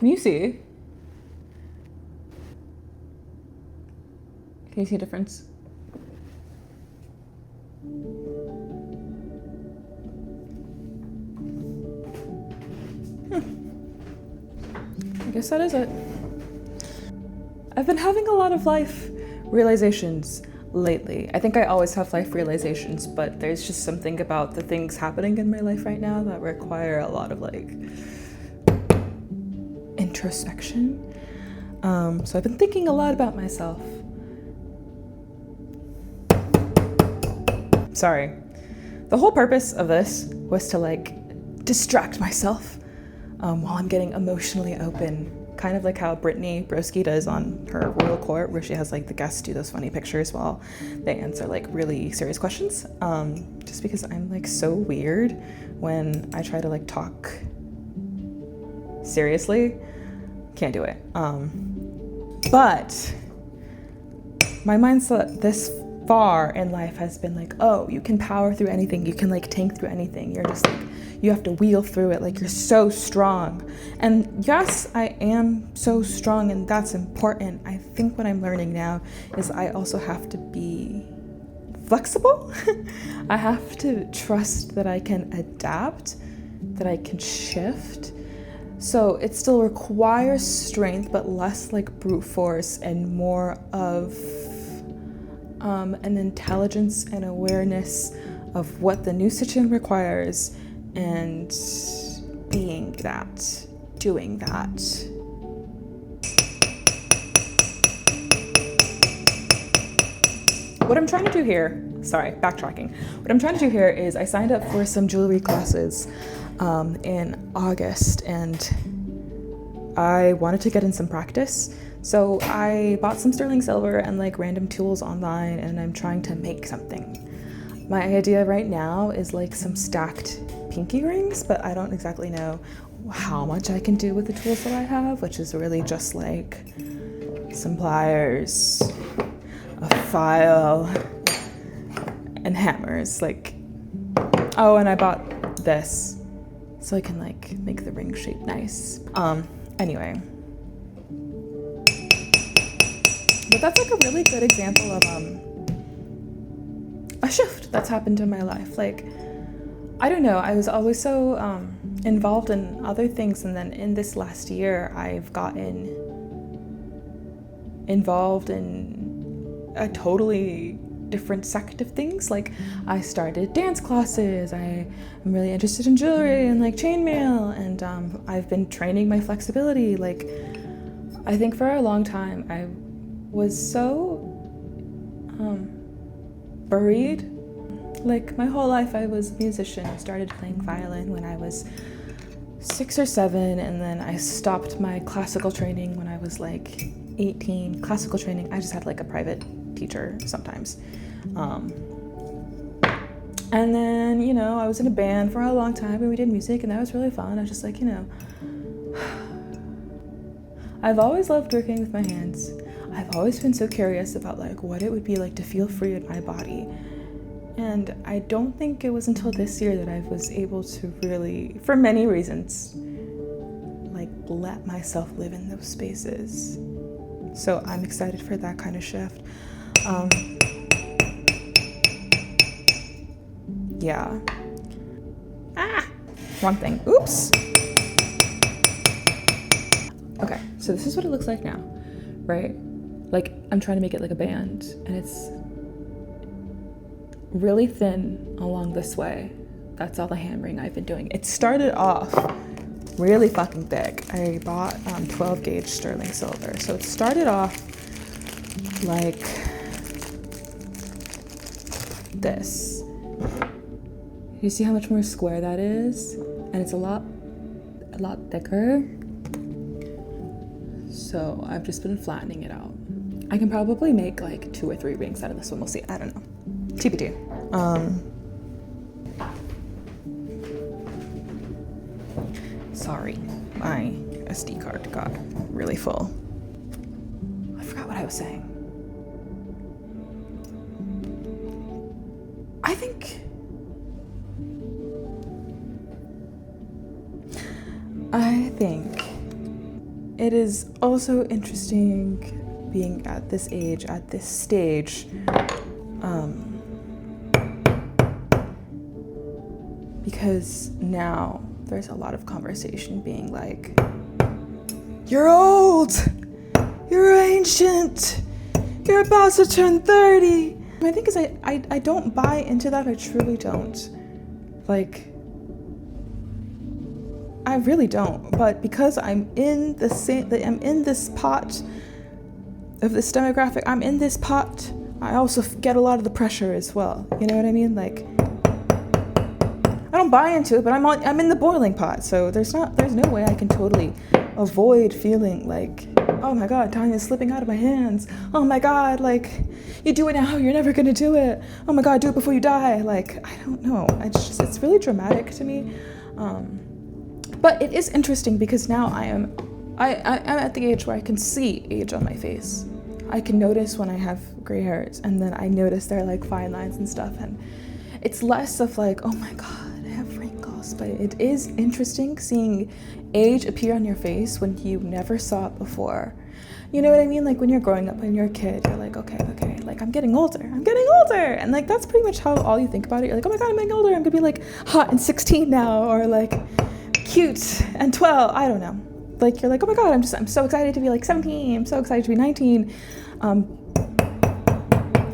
Can you see? Can you see a difference? I guess that is it. I've been having a lot of life realizations lately. I think I always have life realizations, but there's just something about the things happening in my life right now that require a lot of like introspection. So I've been thinking a lot about myself. Sorry. The whole purpose of this was to like distract myself while I'm getting emotionally open. Kind of like how Brittany Broski does on her Royal Court, where she has like the guests do those funny pictures while they answer like really serious questions. Just because I'm like so weird when I try to like talk seriously, can't do it. But my mindset this far in life has been like, oh, you can power through anything, you can like tank through anything, you're just like, you have to wheel through it, like you're so strong. And yes, I am so strong, and that's important. I think what I'm learning now is I also have to be flexible. I have to trust that I can adapt, that I can shift. So it still requires strength, but less like brute force and more of an intelligence and awareness of what the new situation requires and being that, doing that. What I'm trying to do here, sorry, backtracking. What I'm trying to do here is I signed up for some jewelry classes in August, and I wanted to get in some practice. So I bought some sterling silver and like random tools online, and I'm trying to make something. My idea right now is like some stacked pinky rings, but I don't exactly know how much I can do with the tools that I have, which is really just like some pliers, a file, and hammers. Like, oh, and I bought this so I can like make the ring shape nice. Anyway. But that's like a really good example of a shift that's happened in my life. Like, I don't know, I was always so involved in other things, and then in this last year I've gotten involved in a totally different sect of things. Like, I started dance classes, I am really interested in jewelry and like chainmail, and I've been training my flexibility. Like, I think for a long time I was so buried. Like, my whole life I was a musician. I started playing violin when I was 6 or 7, and then I stopped my classical training when I was like 18. Classical training, I just had like a private teacher sometimes. And then, you know, I was in a band for a long time and we did music, and that was really fun. I was just like, you know, I've always loved working with my hands. I've always been so curious about like what it would be like to feel free in my body. And I don't think it was until this year that I was able to really, for many reasons, like let myself live in those spaces. So I'm excited for that kind of shift. Yeah. Wrong thing. Oops. Okay, so this is what it looks like now, right? Like, I'm trying to make it like a band, and it's really thin along this way. That's all the hammering I've been doing. It started off really fucking thick. I bought 12 gauge sterling silver. So it started off like this. You see how much more square that is? And it's a lot thicker. So I've just been flattening it out. I can probably make like 2 or 3 rings out of this one. We'll see. I don't know. TBD. Sorry, my SD card got really full. I forgot what I was saying. I think it is also interesting being at this age, at this stage, because now there's a lot of conversation being like, you're old, you're ancient, you're about to turn 30. My thing is I don't buy into that. I truly don't. Like, I really don't. But because I'm in I'm in this pot of this demographic, I'm in this pot, I also get a lot of the pressure as well. You know what I mean? Like, I don't buy into it, but I'm in the boiling pot. So there's no way I can totally avoid feeling like, oh my God, time is slipping out of my hands. Oh my God, like, you do it now, you're never gonna do it. Oh my God, do it before you die. Like, I don't know. It's really dramatic to me. But it is interesting because now I'm at the age where I can see age on my face. I can notice when I have gray hairs, and then I notice there are like fine lines and stuff, and it's less of like, oh my God, I have wrinkles. But it is interesting seeing age appear on your face when you never saw it before. You know what I mean? Like when you're growing up and you're a kid, you're like, okay, like I'm getting older. And like, that's pretty much how all you think about it. You're like, oh my God, I'm getting older. I'm gonna be like hot and 16 now, or like cute and 12. I don't know. Like, you're like, oh my God, I'm so excited to be like 17. I'm so excited to be 19.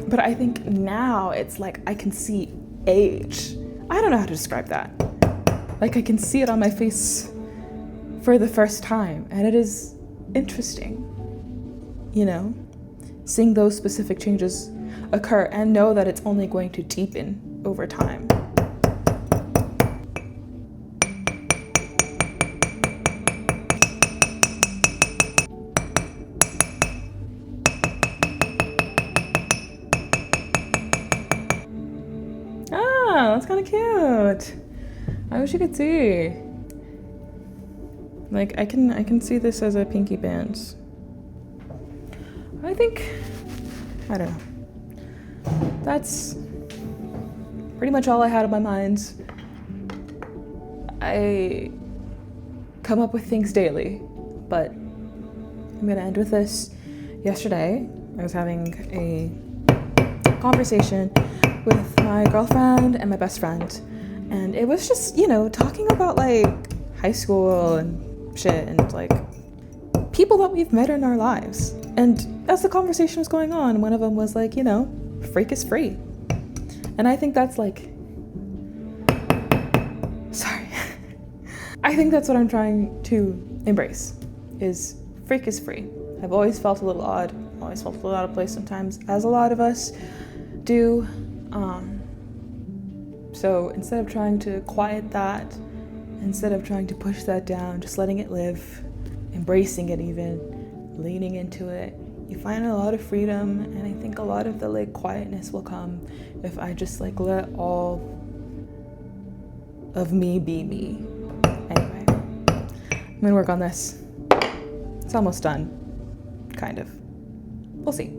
But I think now it's like, I can see age. I don't know how to describe that. Like, I can see it on my face for the first time, and it is interesting, you know, seeing those specific changes occur and know that it's only going to deepen over time. Ah, that's kind of cute. I wish you could see. Like, I can see this as a pinky band. I don't know. That's pretty much all I had on my mind. I come up with things daily, but I'm gonna end with this. Yesterday, I was having a conversation with my girlfriend and my best friend, and it was just, you know, talking about like high school and shit and like people that we've met in our lives. And as the conversation was going on, one of them was like, you know, freak is free. And I think that's like, sorry. I think that's what I'm trying to embrace, is freak is free. I've always felt a little odd, always felt a little out of place sometimes, as a lot of us do. So instead of trying to quiet that, instead of trying to push that down, just letting it live, embracing it even, leaning into it, you find a lot of freedom. And I think a lot of the like quietness will come if I just like let all of me be me. Anyway, I'm gonna work on this. It's almost done, kind of. We'll see.